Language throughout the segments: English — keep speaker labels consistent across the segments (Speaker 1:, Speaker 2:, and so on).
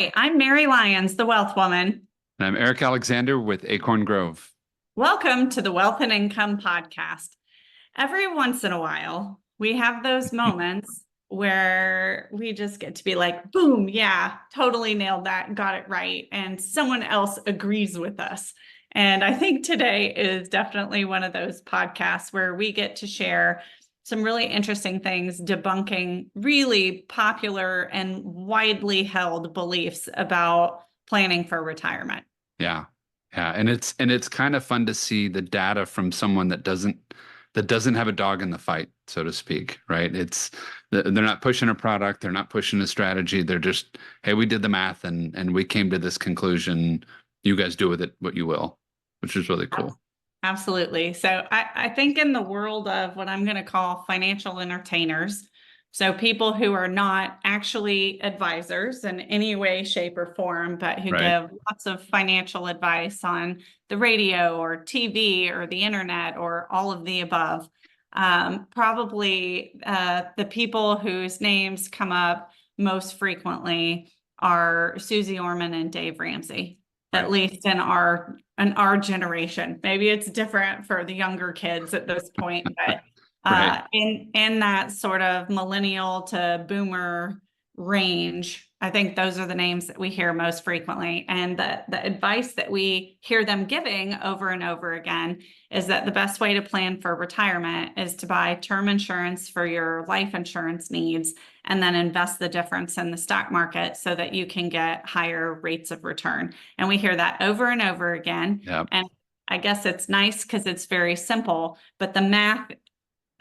Speaker 1: Hi, I'm Mary Lyons, the Wealth Woman.
Speaker 2: And I'm Eric Alexander with Acorn Grove.
Speaker 1: Welcome to the Wealth and Income Podcast. Every once in a while, we have those moments where we just get to be like, boom, yeah, totally nailed that, got it right. And someone else agrees with us. And I think today is definitely one of those podcasts where we get to share some really interesting things, debunking really popular and widely held beliefs about planning for retirement.
Speaker 2: Yeah. Yeah. And it's kind of fun to see the data from someone that doesn't have a dog in the fight, so to speak, right? They're not pushing a product, they're not pushing a strategy. They're just, hey, we did the math and we came to this conclusion. You guys do with it what you will, which is really cool.
Speaker 1: Absolutely. So I think in the world of what I'm going to call financial entertainers, so people who are not actually advisors in any way, shape, or form, but who
Speaker 2: Right.
Speaker 1: give lots of financial advice on the radio or TV or the internet or all of the above. Probably the people whose names come up most frequently are Susie Orman and Dave Ramsey, at
Speaker 2: Right.
Speaker 1: least in our generation. Maybe it's different for the younger kids at this point, but
Speaker 2: Right.
Speaker 1: in that sort of millennial to boomer range, I think those are the names that we hear most frequently. And the advice that we hear them giving over and over again is that the best way to plan for retirement is to buy term insurance for your life insurance needs and then invest the difference in the stock market so that you can get higher rates of return. And we hear that over and over again.
Speaker 2: Yeah.
Speaker 1: And I guess it's nice because it's very simple, but the math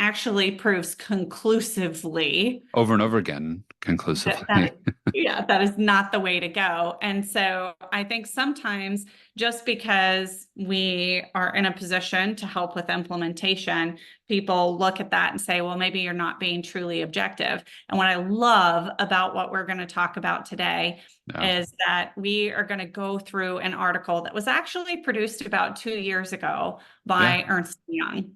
Speaker 1: actually proves conclusively
Speaker 2: Over and over again,
Speaker 1: that that
Speaker 2: conclusively.
Speaker 1: is, yeah, that is not the way to go. And so I think sometimes just because we are in a position to help with implementation, people look at that and say, well, maybe you're not being truly objective. And what I love about what we're going to talk about today
Speaker 2: Yeah.
Speaker 1: is that we are going to go through an article that was actually produced about 2 years ago
Speaker 2: Yeah.
Speaker 1: by Ernst and Young.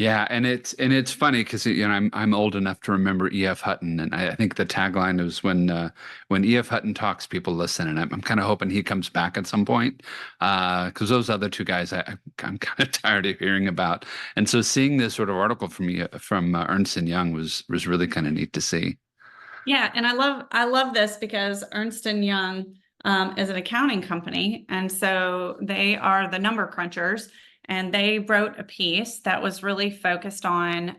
Speaker 2: Yeah, and it's funny because I'm old enough to remember E.F. Hutton, and I think the tagline was when E.F. Hutton talks, people listen, and I'm kind of hoping he comes back at some point because those other two guys I'm kind of tired of hearing about, and so seeing this sort of article from Ernst and Young was really kind of neat to see.
Speaker 1: Yeah, and I love this because Ernst and Young is an accounting company, and so they are the number crunchers, and they wrote a piece that was really focused on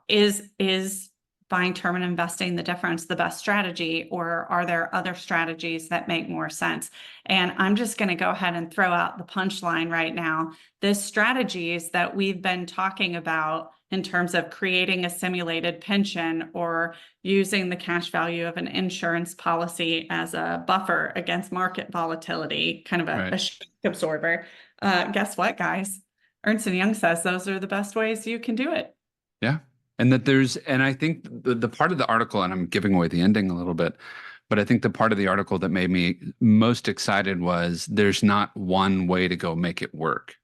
Speaker 1: is buying term and investing the difference the best strategy, or are there other strategies that make more sense? And I'm just going to go ahead and throw out the punchline right now. The strategies that we've been talking about in terms of creating a simulated pension or using the cash value of an insurance policy as a buffer against market volatility, kind of
Speaker 2: Right.
Speaker 1: a shock absorber. Guess what, guys? Ernst and Young says those are the best ways you can do it.
Speaker 2: Yeah. And I think the part of the article, and I'm giving away the ending a little bit, but I think the part of the article that made me most excited was there's not one way to go make it work.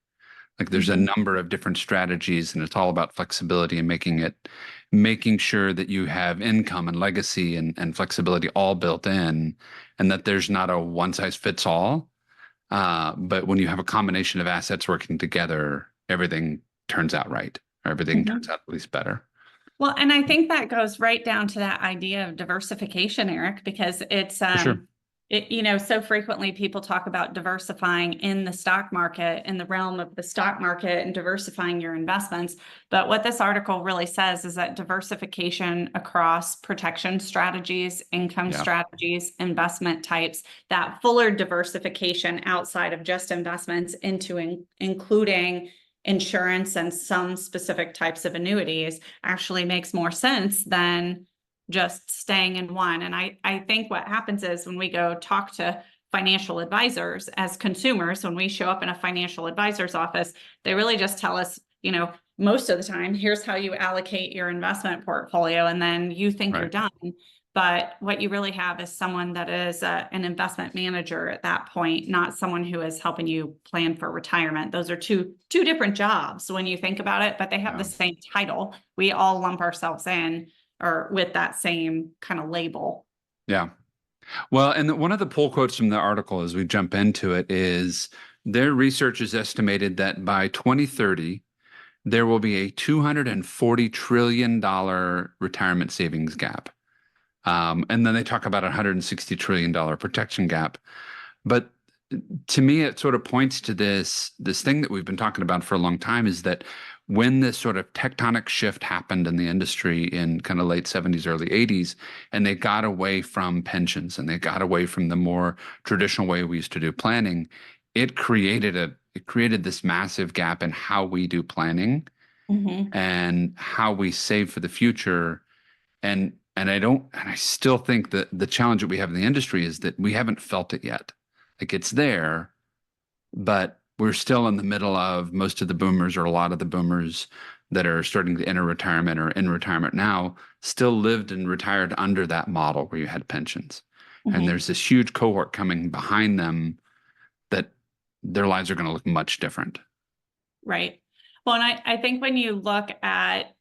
Speaker 2: Like there's a
Speaker 1: Mhm.
Speaker 2: number of different strategies, and it's all about flexibility and making sure that you have income and legacy and flexibility all built in, and that there's not a one size fits all. But when you have a combination of assets working together, everything turns out right, or everything turns
Speaker 1: Mhm.
Speaker 2: out at least better.
Speaker 1: Well, and I think that goes right down to that idea of diversification, Eric, because
Speaker 2: For sure.
Speaker 1: so frequently people talk about diversifying in the stock market, in the realm of the stock market and diversifying your investments. But what this article really says is that diversification across protection strategies, income
Speaker 2: Yeah.
Speaker 1: strategies, investment types, that fuller diversification outside of just investments into including insurance and some specific types of annuities actually makes more sense than just staying in one. And I think what happens is when we go talk to financial advisors as consumers, when we show up in a financial advisor's office, they really just tell us, most of the time, here's how you allocate your investment portfolio, and then you think you're
Speaker 2: Right.
Speaker 1: done. But what you really have is someone that is an investment manager at that point, not someone who is helping you plan for retirement. Those are two different jobs when you think about it, but they have the
Speaker 2: Yeah.
Speaker 1: same title. We all lump ourselves in or with that same kind of label.
Speaker 2: Yeah. Well, and one of the pull quotes from the article as we jump into it is their research has estimated that by 2030, there will be a $240 trillion retirement savings gap. And then they talk about a $160 trillion protection gap. But to me, it sort of points to this thing that we've been talking about for a long time is that when this sort of tectonic shift happened in the industry in kind of late 70s, early 80s, and they got away from pensions and they got away from the more traditional way we used to do planning, it created this massive gap in how we do planning
Speaker 1: Mhm.
Speaker 2: and how we save for the future. And I still think that the challenge that we have in the industry is that we haven't felt it yet. Like it's there, but we're still in the middle of most of the boomers or a lot of the boomers that are starting to enter retirement or in retirement now still lived and retired under that model where you had pensions. And
Speaker 1: Mhm.
Speaker 2: there's this huge cohort coming behind them that their lives are going to look much different.
Speaker 1: Right. Well, and I think when you look at,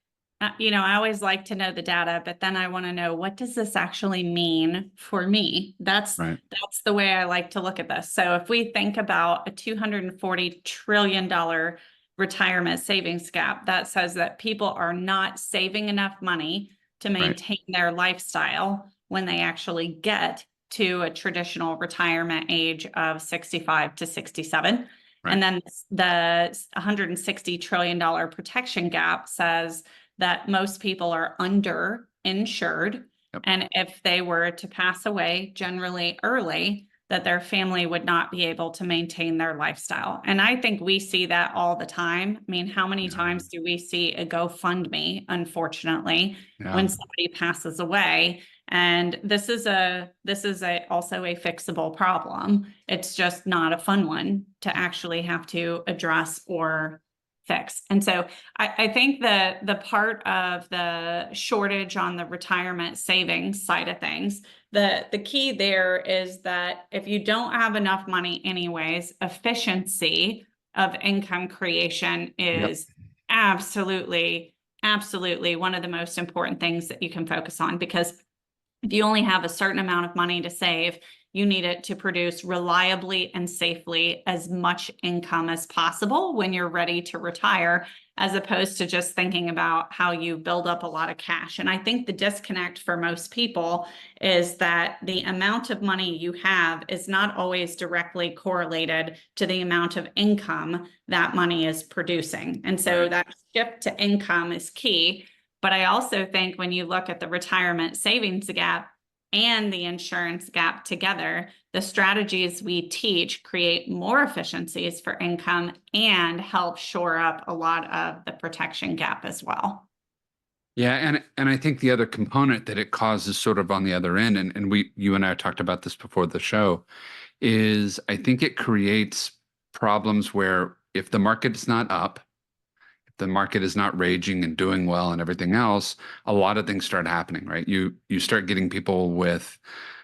Speaker 1: I always like to know the data, but then I want to know, what does this actually mean for me?
Speaker 2: Right.
Speaker 1: That's the way I like to look at this. So if we think about a $240 trillion retirement savings gap, that says that people are not saving enough money to
Speaker 2: Right.
Speaker 1: maintain their lifestyle when they actually get to a traditional retirement age of 65 to 67.
Speaker 2: Right.
Speaker 1: And then the $160 trillion protection gap says that most people are underinsured.
Speaker 2: Yep.
Speaker 1: And if they were to pass away generally early, that their family would not be able to maintain their lifestyle. And I think we see that all the time. I mean, how many
Speaker 2: Yeah.
Speaker 1: times do we see a GoFundMe, unfortunately,
Speaker 2: Yeah.
Speaker 1: when somebody passes away? And this is also a fixable problem. It's just not a fun one to actually have to address or fix. And so I think the part of the shortage on the retirement savings side of things, the key there is that if you don't have enough money anyways, efficiency of income creation
Speaker 2: Yep.
Speaker 1: is absolutely one of the most important things that you can focus on, because if you only have a certain amount of money to save, you need it to produce reliably and safely as much income as possible when you're ready to retire, as opposed to just thinking about how you build up a lot of cash. And I think the disconnect for most people is that the amount of money you have is not always directly correlated to the amount of income that money is producing. And so
Speaker 2: Right.
Speaker 1: that shift to income is key. But I also think when you look at the retirement savings gap and the insurance gap together, the strategies we teach create more efficiencies for income and help shore up a lot of the protection gap as well.
Speaker 2: Yeah, and I think the other component that it causes sort of on the other end, and you and I talked about this before the show, is I think it creates problems where if the market is not up, if the market is not raging and doing well and everything else, a lot of things start happening, right? You start getting people with,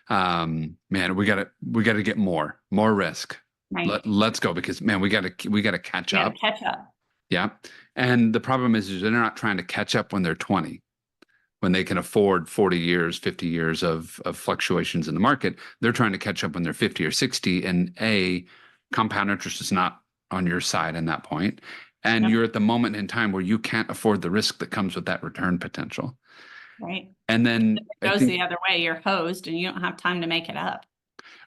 Speaker 2: man, we gotta get more risk.
Speaker 1: Right.
Speaker 2: Let's go because man, we gotta catch
Speaker 1: You got to
Speaker 2: up.
Speaker 1: catch up.
Speaker 2: Yeah. And the problem is they're not trying to catch up when they're 20, when they can afford 40 years, 50 years of fluctuations in the market. They're trying to catch up when they're 50 or 60. And compound interest is not on your side in that point. And
Speaker 1: Yep.
Speaker 2: you're at the moment in time where you can't afford the risk that comes with that return potential.
Speaker 1: Right.
Speaker 2: And
Speaker 1: If
Speaker 2: then
Speaker 1: it
Speaker 2: I
Speaker 1: goes
Speaker 2: think,
Speaker 1: the other way, you're hosed and you don't have time to make it up.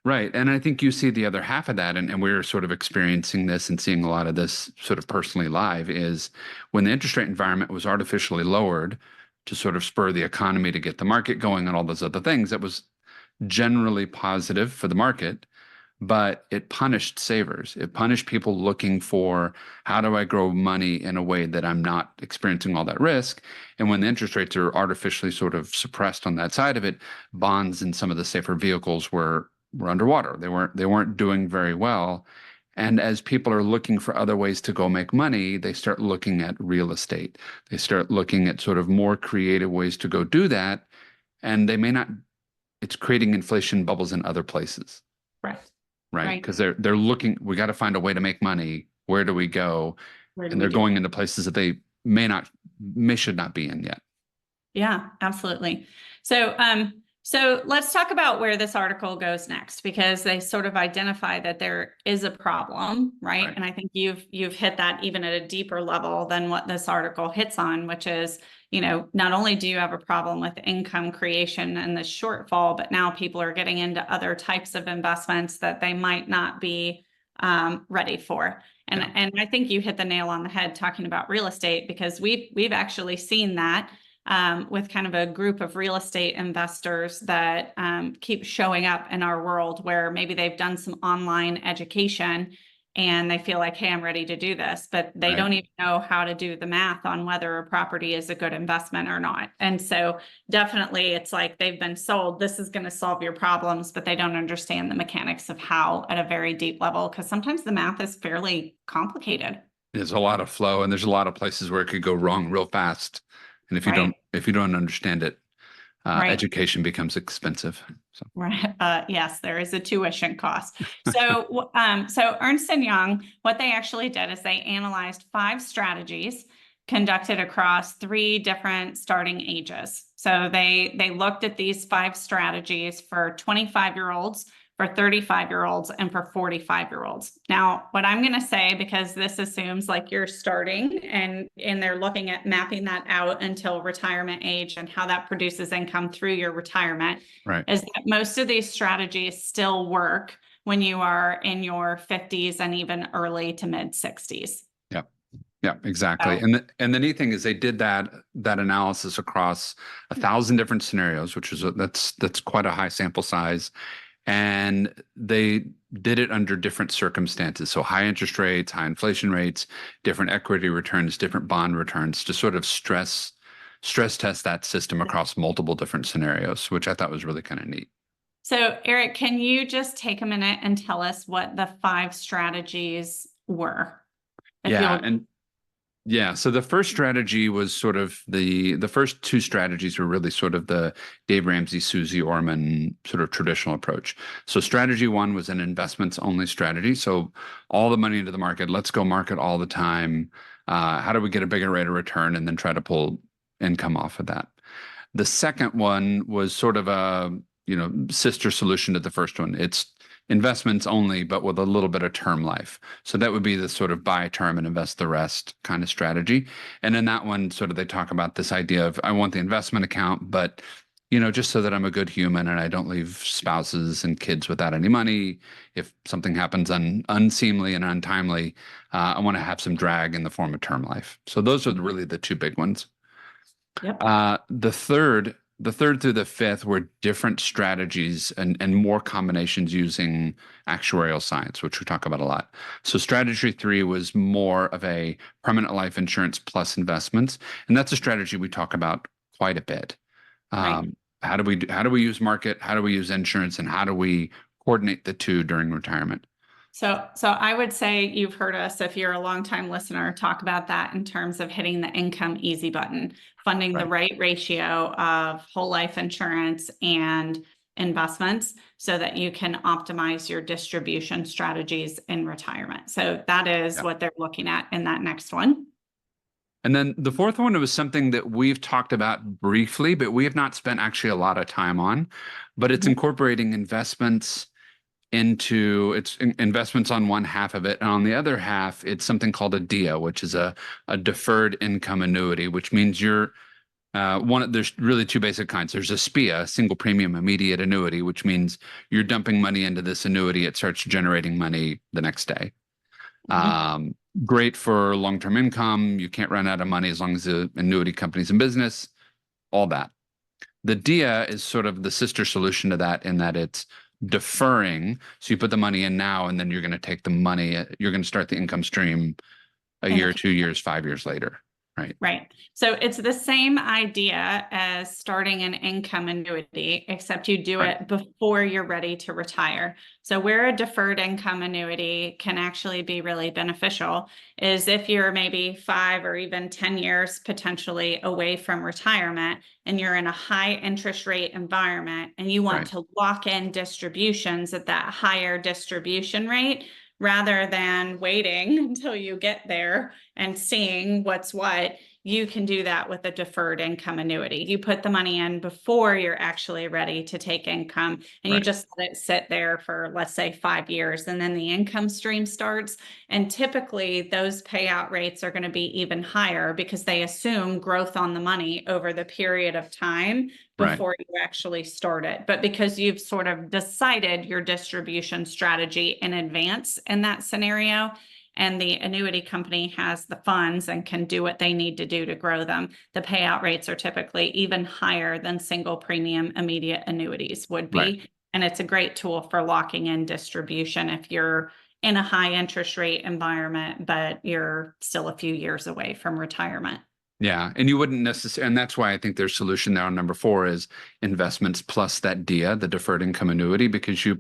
Speaker 2: right. And I think you see the other half of that. And we're sort of experiencing this and seeing a lot of this sort of personally live is when the interest rate environment was artificially lowered to sort of spur the economy to get the market going and all those other things, that was generally positive for the market, but it punished savers. It punished people looking for how do I grow money in a way that I'm not experiencing all that risk. And when the interest rates are artificially sort of suppressed on that side of it, bonds and some of the safer vehicles were underwater. They weren't doing very well. And as people are looking for other ways to go make money, they start looking at real estate. They start looking at sort of more creative ways to go do that. And they may not, it's creating inflation bubbles in other places,
Speaker 1: Right.
Speaker 2: right?
Speaker 1: Right.
Speaker 2: Because they're looking, we got to find a way to make money. Where do we go?
Speaker 1: Where do
Speaker 2: And
Speaker 1: we
Speaker 2: they're
Speaker 1: do?
Speaker 2: going into places that they should not be in yet.
Speaker 1: Yeah, absolutely. So So let's talk about where this article goes next, because they sort of identify that there is a problem, right?
Speaker 2: Right.
Speaker 1: And I think you've hit that even at a deeper level than what this article hits on, which is, not only do you have a problem with income creation and the shortfall, but now people are getting into other types of investments that they might not be ready for. And
Speaker 2: Yeah.
Speaker 1: and I think you hit the nail on the head talking about real estate, because we've actually seen that with kind of a group of real estate investors that keep showing up in our world, where maybe they've done some online education and they feel like, hey, I'm ready to do this, but they
Speaker 2: Right.
Speaker 1: don't even know how to do the math on whether a property is a good investment or not. And so definitely it's like they've been sold, this is going to solve your problems, but they don't understand the mechanics of how at a very deep level, because sometimes the math is fairly complicated.
Speaker 2: There's a lot of flow, and there's a lot of places where it could go wrong real fast. And
Speaker 1: Right.
Speaker 2: if you don't understand it,
Speaker 1: Right.
Speaker 2: education becomes expensive. So
Speaker 1: Right. Yes, there is a tuition cost. So Ernst and Young, what they actually did is they analyzed 5 strategies conducted across 3 different starting ages. So they looked at these 5 strategies for 25-year-olds, for 35-year-olds, and for 45-year-olds. Now, what I'm going to say, because this assumes like you're starting and they're looking at mapping that out until retirement age and how that produces income through your retirement,
Speaker 2: right.
Speaker 1: is that most of these strategies still work when you are in your 50s and even early to mid 60s.
Speaker 2: Yeah. Yeah, exactly.
Speaker 1: So,
Speaker 2: And the neat thing is they did that analysis across 1,000 different scenarios, which is that's quite a high sample size. And they did it under different circumstances. So high interest rates, high inflation rates, different equity returns, different bond returns, to sort of stress test that system across multiple different scenarios, which I thought was really kind of neat.
Speaker 1: so Eric, can you just take a minute and tell us what the 5 strategies were? If
Speaker 2: Yeah,
Speaker 1: you'll,
Speaker 2: and yeah, so the first strategy was sort of the first 2 strategies were really sort of the Dave Ramsey, Susie Orman sort of traditional approach. So strategy 1 was an investments only strategy. So all the money into the market, let's go market all the time. How do we get a bigger rate of return and then try to pull income off of that? The second one was sort of a, sister solution to the first one. It's investments only, but with a little bit of term life. So that would be the sort of buy term and invest the rest kind of strategy. And in that one, sort of they talk about this idea of I want the investment account, but just so that I'm a good human and I don't leave spouses and kids without any money. If something happens unseemly and untimely, I want to have some drag in the form of term life. So those are really the 2 big ones.
Speaker 1: yep.
Speaker 2: The third through the fifth were different strategies and more combinations using actuarial science, which we talk about a lot. So strategy 3 was more of a permanent life insurance plus investments, and that's a strategy we talk about quite a bit.
Speaker 1: Right.
Speaker 2: How do we use market? How do we use insurance? And how do we coordinate the 2 during retirement?
Speaker 1: So I would say you've heard us, if you're a longtime listener, talk about that in terms of hitting the income easy button, funding the
Speaker 2: Right.
Speaker 1: right ratio of whole life insurance and investments so that you can optimize your distribution strategies in retirement. So that is
Speaker 2: Yeah.
Speaker 1: what they're looking at in that next one.
Speaker 2: And then the fourth one was something that we've talked about briefly, but we have not spent actually a lot of time on. But it's
Speaker 1: Mhm.
Speaker 2: incorporating investments investments on one half of it, and on the other half, it's something called a DIA, which is a deferred income annuity, which means there's really 2 basic kinds. There's a SPIA, single premium immediate annuity, which means you're dumping money into this annuity, it starts generating money the next day.
Speaker 1: Mhm.
Speaker 2: Um, Great for long-term income. You can't run out of money as long as the annuity company's in business, all that. The DIA is sort of the sister solution to that, in that it's deferring. So you put the money in now, and then you're going to take the money, you're going to start the income stream a
Speaker 1: In the
Speaker 2: year, 2
Speaker 1: future.
Speaker 2: years, 5 years later. Right.
Speaker 1: Right. So it's the same idea as starting an income annuity, except you do
Speaker 2: Right.
Speaker 1: it before you're ready to retire. So where a deferred income annuity can actually be really beneficial is if you're maybe 5 or even 10 years potentially away from retirement and you're in a high interest rate environment and you want
Speaker 2: Right.
Speaker 1: to lock in distributions at that higher distribution rate rather than waiting until you get there and seeing what's what. you can do that with a deferred income annuity. You put the money in before you're actually ready to take income, and you
Speaker 2: Right.
Speaker 1: just let it sit there for, let's say, 5 years, and then the income stream starts. And typically those payout rates are going to be even higher because they assume growth on the money over the period of time
Speaker 2: Right.
Speaker 1: before you actually start it. But because you've sort of decided your distribution strategy in advance in that scenario, and the annuity company has the funds and can do what they need to do to grow them, the payout rates are typically even higher than single premium immediate annuities would be.
Speaker 2: Right.
Speaker 1: And it's a great tool for locking in distribution if you're in a high interest rate environment, but you're still a few years away from retirement.
Speaker 2: Yeah, and you wouldn't necessarily, and that's why I think their solution there on number 4 is investments plus that DIA, the deferred income annuity, because you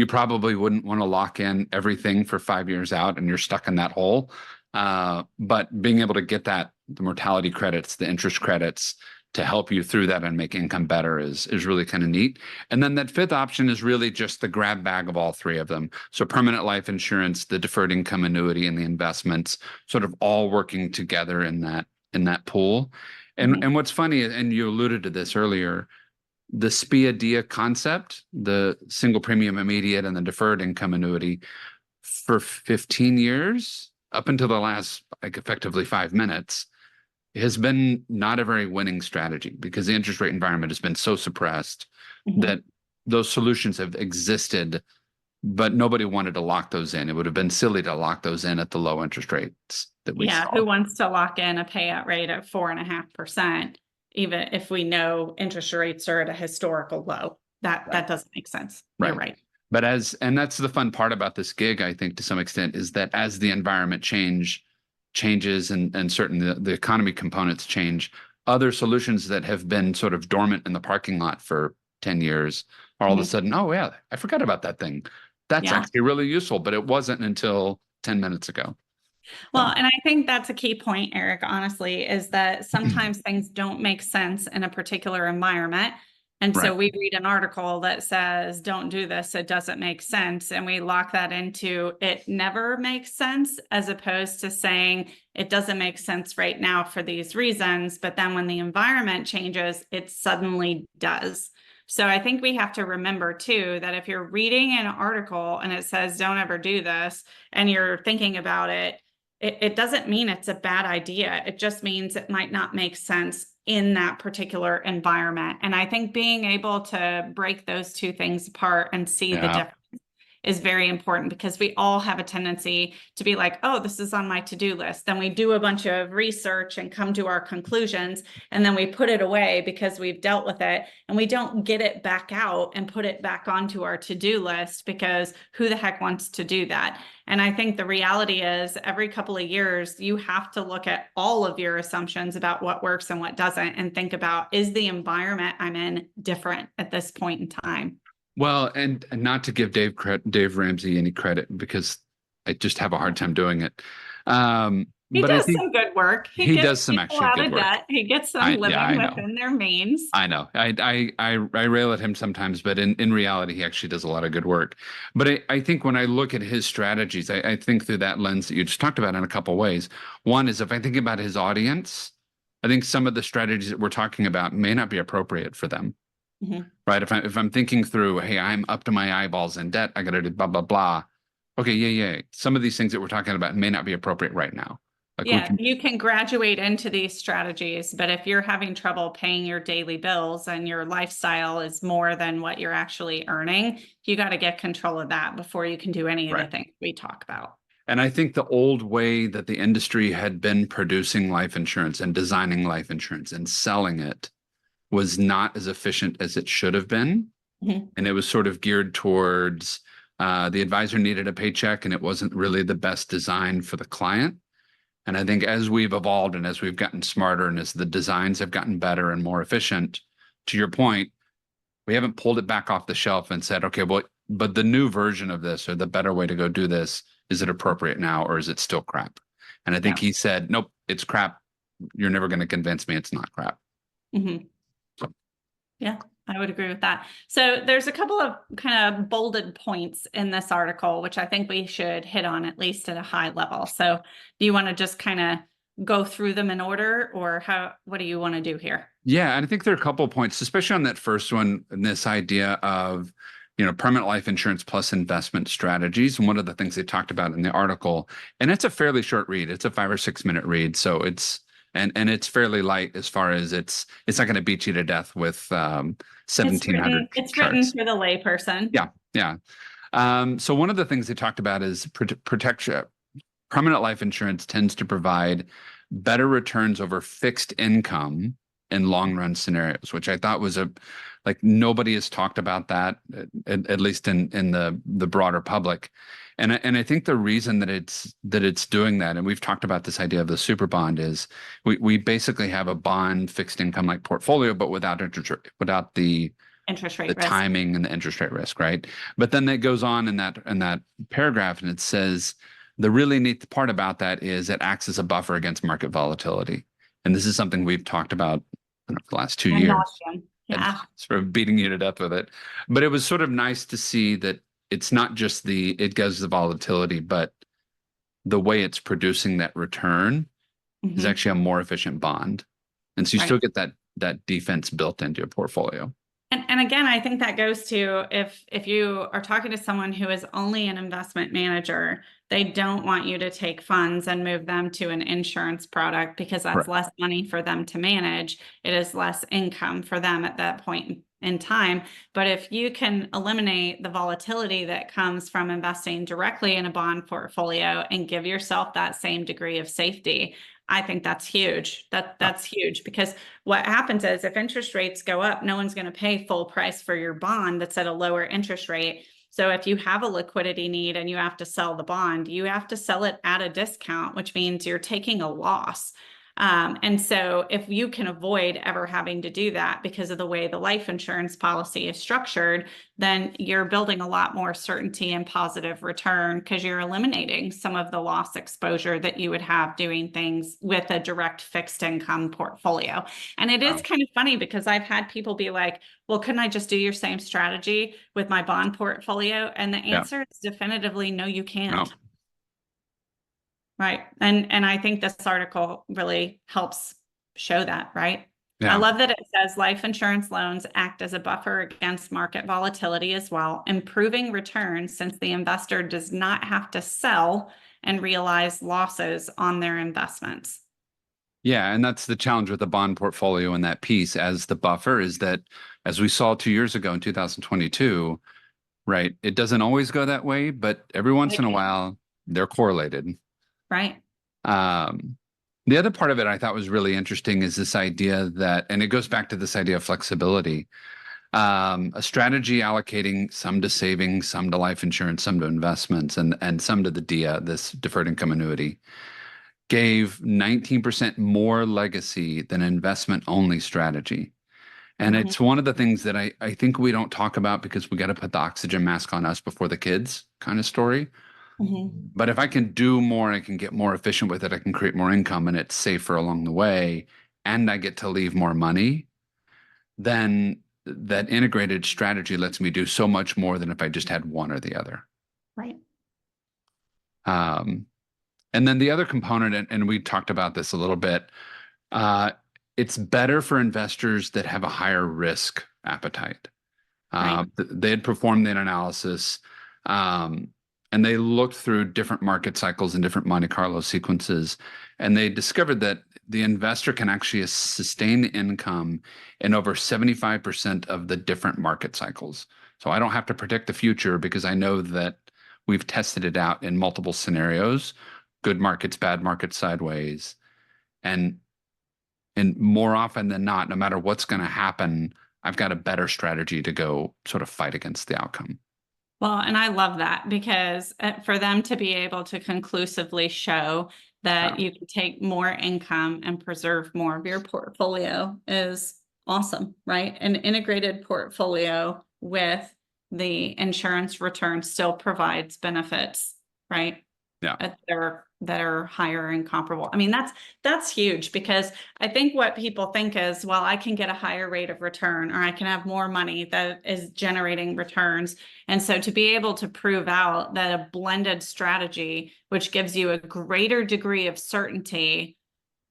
Speaker 2: probably wouldn't want to lock in everything for 5 years out and you're stuck in that hole. But being able to get that, the mortality credits, the interest credits to help you through that and make income better is really kind of neat. And then that 5th option is really just the grab bag of all 3 of them. So permanent life insurance, the deferred income annuity, and the investments sort of all working together in that pool. And what's funny, and you alluded to this earlier, the SPIA DIA concept, the single premium immediate and the deferred income annuity, for 15 years, up until the last, like, effectively 5 minutes, has been not a very winning strategy because the interest rate environment has been so suppressed that those solutions have existed, but nobody wanted to lock those in. It would have been silly to lock those in at the low interest rates that we saw.
Speaker 1: Who wants to lock in a payout rate of 4.5%, even if we know interest rates are at a historical low? That doesn't make sense. You're right.
Speaker 2: But and that's the fun part about this gig, I think, to some extent, is that as the environment changes and certain the economy components change, other solutions that have been sort of dormant in the parking lot for 10 years are all of a sudden, oh yeah, I forgot about that thing. That's actually really useful, but it wasn't until 10 minutes ago.
Speaker 1: Well, and I think that's a key point, Eric, honestly, is that sometimes things don't make sense in a particular environment. And so
Speaker 2: Right.
Speaker 1: we read an article that says, don't do this, it doesn't make sense. And we lock that into it never makes sense, as opposed to saying it doesn't make sense right now for these reasons. But then when the environment changes, it suddenly does. So I think we have to remember too, that if you're reading an article and it says, don't ever do this, and you're thinking about it, it doesn't mean it's a bad idea. It just means it might not make sense in that particular environment. And I think being able to break those two things apart and see the difference is very important, because we all have a tendency to be like, oh, this is on my to-do list. Then we do a bunch of research and come to our conclusions, and then we put it away because we've dealt with it, and we don't get it back out and put it back onto our to-do list, because who the heck wants to do that? And I think the reality is every couple of years, you have to look at all of your assumptions about what works and what doesn't, and think about, is the environment I'm in different at this point in time?
Speaker 2: Well, and not to give Dave Ramsey any credit, because I just have a hard time doing it.
Speaker 1: He
Speaker 2: But I
Speaker 1: does
Speaker 2: think
Speaker 1: some good work. He
Speaker 2: he
Speaker 1: gets
Speaker 2: does some
Speaker 1: people
Speaker 2: actually
Speaker 1: out
Speaker 2: good
Speaker 1: of
Speaker 2: work.
Speaker 1: debt. He gets them living within their means.
Speaker 2: I know. I rail at him sometimes, but in reality, he actually does a lot of good work. But I think when I look at his strategies, I think through that lens that you just talked about in a couple of ways. One is, if I think about his audience, I think some of the strategies that we're talking about may not be appropriate for them. Right? If I'm thinking through, hey, I'm up to my eyeballs in debt, I got to do blah blah blah. Okay, yeah. Some of these things that we're talking about may not be appropriate right now. Like
Speaker 1: you can graduate into these strategies, but if you're having trouble paying your daily bills and your lifestyle is more than what you're actually earning, you got to get control of that before you can do any of the things we talk about.
Speaker 2: And I think the old way that the industry had been producing life insurance and designing life insurance and selling it was not as efficient as it should have been. And it was sort of geared towards the advisor needed a paycheck, and it wasn't really the best design for the client. And I think as we've evolved and as we've gotten smarter and as the designs have gotten better and more efficient, to your point, we haven't pulled it back off the shelf and said, okay, well, but the new version of this, or the better way to go do this, is it appropriate now, or is it still crap? And I think he said, nope, it's crap. You're never going to convince me it's not crap.
Speaker 1: Yeah, I would agree with that. So there's a couple of kind of bolded points in this article, which I think we should hit on at least at a high level. So do you want to just kind of go through them in order, or what do you want to do here?
Speaker 2: Yeah, and I think there are a couple of points, especially on that first one, and this idea of, permanent life insurance plus investment strategies. And one of the things they talked about in the article, and it's a fairly short read, it's a 5 or 6 minute read, so and it's fairly light as far as it's not going to beat you to death with 1,700
Speaker 1: It's written
Speaker 2: charts.
Speaker 1: for the layperson.
Speaker 2: Yeah, yeah. So one of the things they talked about is protection. Permanent life insurance tends to provide better returns over fixed income in long run scenarios, which I thought was like nobody has talked about that, at least in the broader public. And I think the reason that it's doing that, and we've talked about this idea of the super bond, is we basically have a bond fixed income like portfolio, but without the
Speaker 1: Interest rate
Speaker 2: the
Speaker 1: risk.
Speaker 2: timing and the interest rate risk, right? But then it goes on in that paragraph, and it says the really neat part about that is it acts as a buffer against market volatility. And this is something we've talked about for the last 2 years, and
Speaker 1: Yeah.
Speaker 2: sort of beating you to death with it. But it was sort of nice to see that it's not just it goes the volatility, but the way it's producing that return is
Speaker 1: Mhm.
Speaker 2: actually a more efficient bond. And so you
Speaker 1: Right.
Speaker 2: still get that defense built into your portfolio.
Speaker 1: And again, I think that goes to if you are talking to someone who is only an investment manager, they don't want you to take funds and move them to an insurance product because that's
Speaker 2: Correct.
Speaker 1: less money for them to manage. It is less income for them at that point in time. But if you can eliminate the volatility that comes from investing directly in a bond portfolio and give yourself that same degree of safety, I think that's huge. That's huge, because what happens is if interest rates go up, no one's going to pay full price for your bond that's at a lower interest rate. So if you have a liquidity need and you have to sell the bond, you have to sell it at a discount, which means you're taking a loss. And so if you can avoid ever having to do that because of the way the life insurance policy is structured, then you're building a lot more certainty and positive return because you're eliminating some of the loss exposure that you would have doing things with a direct fixed income portfolio. And it is kind of funny because I've had people be like, well, couldn't I just do your same strategy with my bond portfolio? And the answer is definitively no, you can't.
Speaker 2: No.
Speaker 1: Right. And I think this article really helps show that, right?
Speaker 2: Yeah.
Speaker 1: I love that it says life insurance loans act as a buffer against market volatility as well, improving returns since the investor does not have to sell and realize losses on their investments.
Speaker 2: Yeah, and that's the challenge with the bond portfolio in that piece as the buffer is that, as we saw 2 years ago in 2022, right? It doesn't always go that way, but every once in a while they're correlated.
Speaker 1: Right.
Speaker 2: The other part of it I thought was really interesting is this idea that, and it goes back to this idea of flexibility, a strategy allocating some to savings, some to life insurance, some to investments, and some to the DIA, this deferred income annuity, gave 19% more legacy than investment only strategy. And it's one of the things that I think we don't talk about because we got to put the oxygen mask on us before the kids kind of story. But if I can do more, I can get more efficient with it, I can create more income and it's safer along the way, and I get to leave more money, then that integrated strategy lets me do so much more than if I just had one or the other.
Speaker 1: Right.
Speaker 2: And then the other component, and we talked about this a little bit, it's better for investors that have a higher risk appetite.
Speaker 1: Right.
Speaker 2: They had performed that analysis, and they looked through different market cycles and different Monte Carlo sequences, and they discovered that the investor can actually sustain income in over 75% of the different market cycles. So I don't have to predict the future because I know that we've tested it out in multiple scenarios, good markets, bad markets, sideways. And more often than not, no matter what's going to happen, I've got a better strategy to go sort of fight against the outcome.
Speaker 1: Well, and I love that because for them to be able to conclusively show that you can take more income and preserve more of your portfolio is awesome, right? An integrated portfolio with the insurance return still provides benefits, right?
Speaker 2: Yeah.
Speaker 1: That are higher and comparable. I mean, that's huge because I think what people think is, well, I can get a higher rate of return or I can have more money that is generating returns. And so to be able to prove out that a blended strategy, which gives you a greater degree of certainty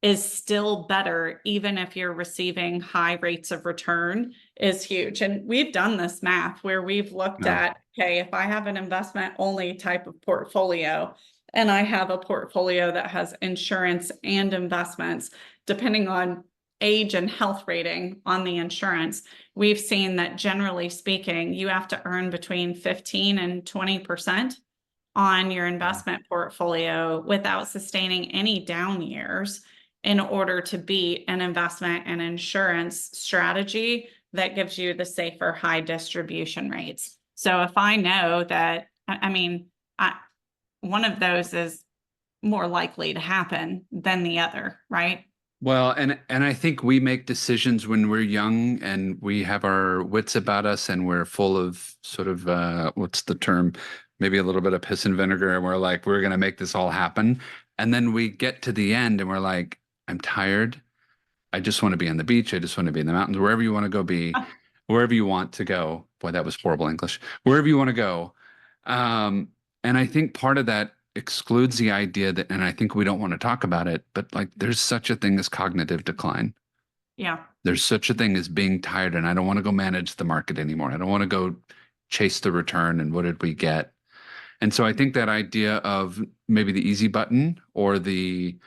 Speaker 1: is still better, even if you're receiving high rates of return, is huge. And we've done this math where we've looked
Speaker 2: Yeah.
Speaker 1: at, okay, if I have an investment only type of portfolio, and I have a portfolio that has insurance and investments, depending on age and health rating on the insurance, we've seen that generally speaking, you have to earn between 15 and 20% on your investment portfolio without sustaining any down years in order to beat an investment and insurance strategy that gives you the safer high distribution rates. So if I know that, I mean, one of those is more likely to happen than the other, right?
Speaker 2: Well, and I think we make decisions when we're young and we have our wits about us and we're full of sort of what's the term? Maybe a little bit of piss and vinegar, and we're like, we're gonna make this all happen. And then we get to the end and we're like, I'm tired. I just want to be on the beach. I just want to be in the mountains, wherever you want to go be, wherever you want to go. Boy, that was horrible English. Wherever you want to go. Um, and I think part of that excludes the idea that, and I think we don't want to talk about it, but like there's such a thing as cognitive decline.
Speaker 1: Yeah.
Speaker 2: There's such a thing as being tired, and I don't want to go manage the market anymore. I don't want to go chase the return and what did we get? And so I think that idea of maybe the easy button or the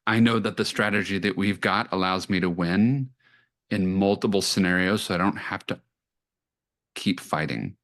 Speaker 2: I know that the strategy that we've got allows me to win in multiple scenarios, so I don't have to keep fighting.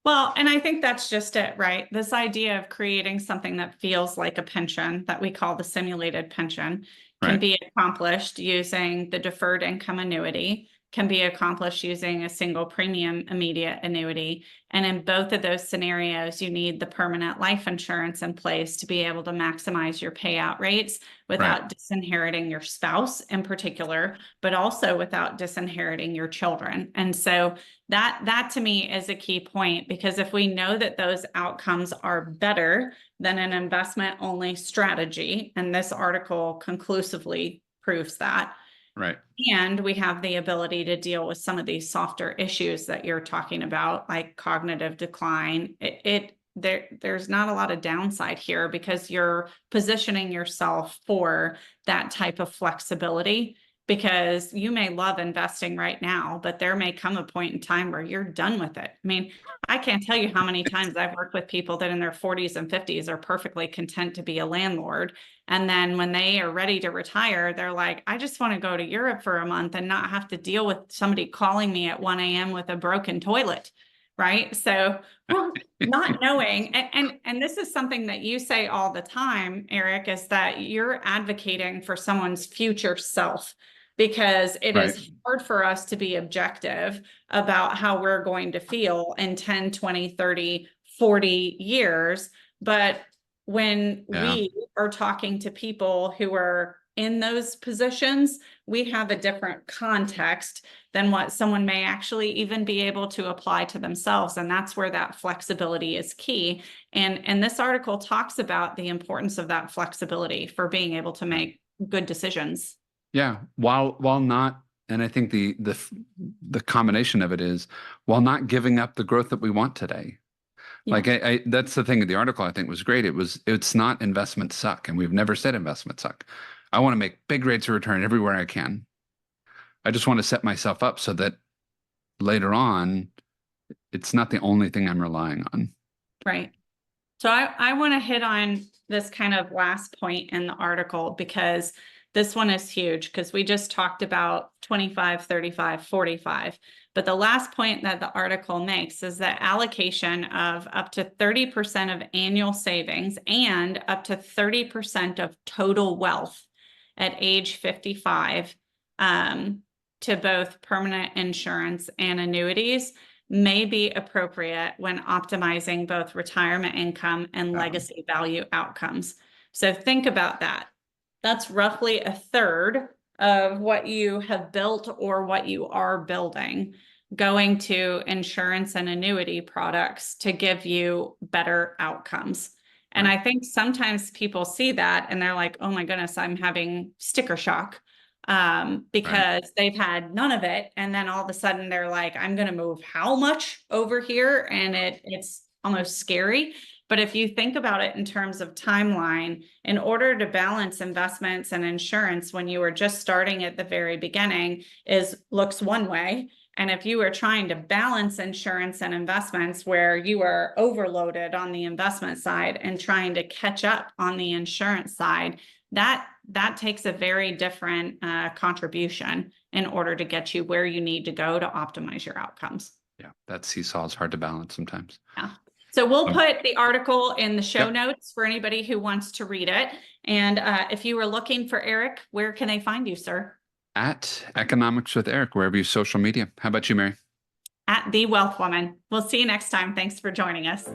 Speaker 1: Well, and I think that's just it, right? This idea of creating something that feels like a pension that we call the simulated pension can
Speaker 2: Right.
Speaker 1: be accomplished using the deferred income annuity, can be accomplished using a single premium immediate annuity. And in both of those scenarios, you need the permanent life insurance in place to be able to maximize your payout rates
Speaker 2: Right.
Speaker 1: without disinheriting your spouse in particular, but also without disinheriting your children. And so that to me is a key point, because if we know that those outcomes are better than an investment only strategy, and this article conclusively proves that,
Speaker 2: Right.
Speaker 1: and we have the ability to deal with some of these softer issues that you're talking about, like cognitive decline, there's not a lot of downside here because you're positioning yourself for that type of flexibility. Because you may love investing right now, but there may come a point in time where you're done with it. I mean, I can't tell you how many times I've worked with people that in their 40s and 50s are perfectly content to be a landlord. And then when they are ready to retire, they're like, I just want to go to Europe for a month and not have to deal with somebody calling me at 1 a.m. with a broken toilet. Right. So, well, not knowing, and this is something that you say all the time, Eric, is that you're advocating for someone's future self, because it
Speaker 2: Right.
Speaker 1: is hard for us to be objective about how we're going to feel in 10, 20, 30, 40 years. But when
Speaker 2: Yeah.
Speaker 1: we are talking to people who are in those positions, we have a different context than what someone may actually even be able to apply to themselves. And that's where that flexibility is key. And this article talks about the importance of that flexibility for being able to make good decisions.
Speaker 2: Yeah. While not, and I think the combination of it is while not giving up the growth that we want today.
Speaker 1: Yeah.
Speaker 2: Like I that's the thing of the article I think was great. It's not investment suck, and we've never said investment suck. I want to make big rates of return everywhere I can. I just want to set myself up so that later on, it's not the only thing I'm relying on.
Speaker 1: Right. So I want to hit on this kind of last point in the article, because this one is huge, because we just talked about 25, 35, 45. But the last point that the article makes is that allocation of up to 30% of annual savings and up to 30% of total wealth at age 55 to both permanent insurance and annuities may be appropriate when optimizing both retirement income and legacy value outcomes. So think about that. That's roughly a third of what you have built or what you are building going to insurance and annuity products to give you better outcomes. And I think sometimes people see that and they're like, oh my goodness, I'm having sticker shock because they've had none of it. And then all of a sudden they're like, I'm going to move how much over here? And it's almost scary. But if you think about it in terms of timeline, in order to balance investments and insurance when you were just starting at the very beginning looks one way. And if you are trying to balance insurance and investments where you are overloaded on the investment side and trying to catch up on the insurance side, that takes a very different contribution in order to get you where you need to go to optimize your outcomes.
Speaker 2: Yeah, that seesaw is hard to balance sometimes.
Speaker 1: Yeah. So we'll put the article in the show
Speaker 2: Yep.
Speaker 1: notes for anybody who wants to read it. And if you were looking for Eric, where can they find you, sir?
Speaker 2: At Economics with Eric, wherever you social media. How about you, Mary?
Speaker 1: At The Wealth Woman. We'll see you next time. Thanks for joining us.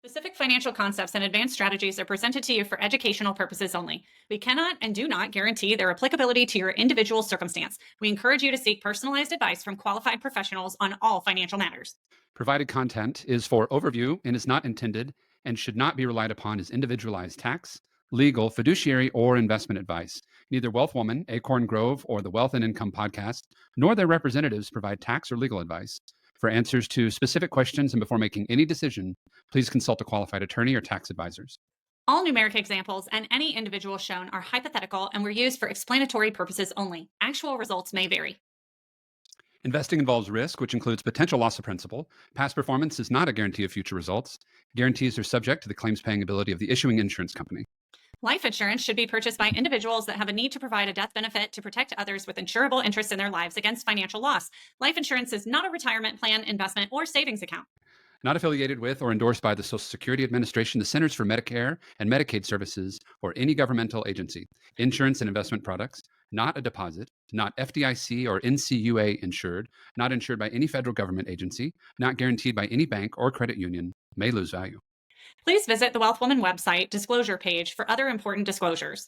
Speaker 1: Specific financial concepts and advanced strategies are presented to you for educational purposes only. We cannot and do not guarantee their applicability to your individual circumstance. We encourage you to seek personalized advice from qualified professionals on all financial matters.
Speaker 2: Provided content is for overview and is not intended and should not be relied upon as individualized tax, legal, fiduciary, or investment advice. Neither Wealth Woman, Acorn Grove, or the Wealth and Income Podcast, nor their representatives provide tax or legal advice. For answers to specific questions and before making any decision, please consult a qualified attorney or tax advisors.
Speaker 1: All numeric examples and any individual shown are hypothetical and were used for explanatory purposes only. Actual results may vary.
Speaker 2: Investing involves risk, which includes potential loss of principal. Past performance is not a guarantee of future results. Guarantees are subject to the claims paying ability of the issuing insurance company.
Speaker 1: Life insurance should be purchased by individuals that have a need to provide a death benefit to protect others with insurable interest in their lives against financial loss. Life insurance is not a retirement plan, investment, or savings account.
Speaker 2: Not affiliated with or endorsed by the Social Security Administration, the Centers for Medicare and Medicaid Services, or any governmental agency. Insurance and investment products, not a deposit, not FDIC or NCUA insured, not insured by any federal government agency, not guaranteed by any bank or credit union, may lose value.
Speaker 1: Please visit the Wealth Woman website disclosure page for other important disclosures.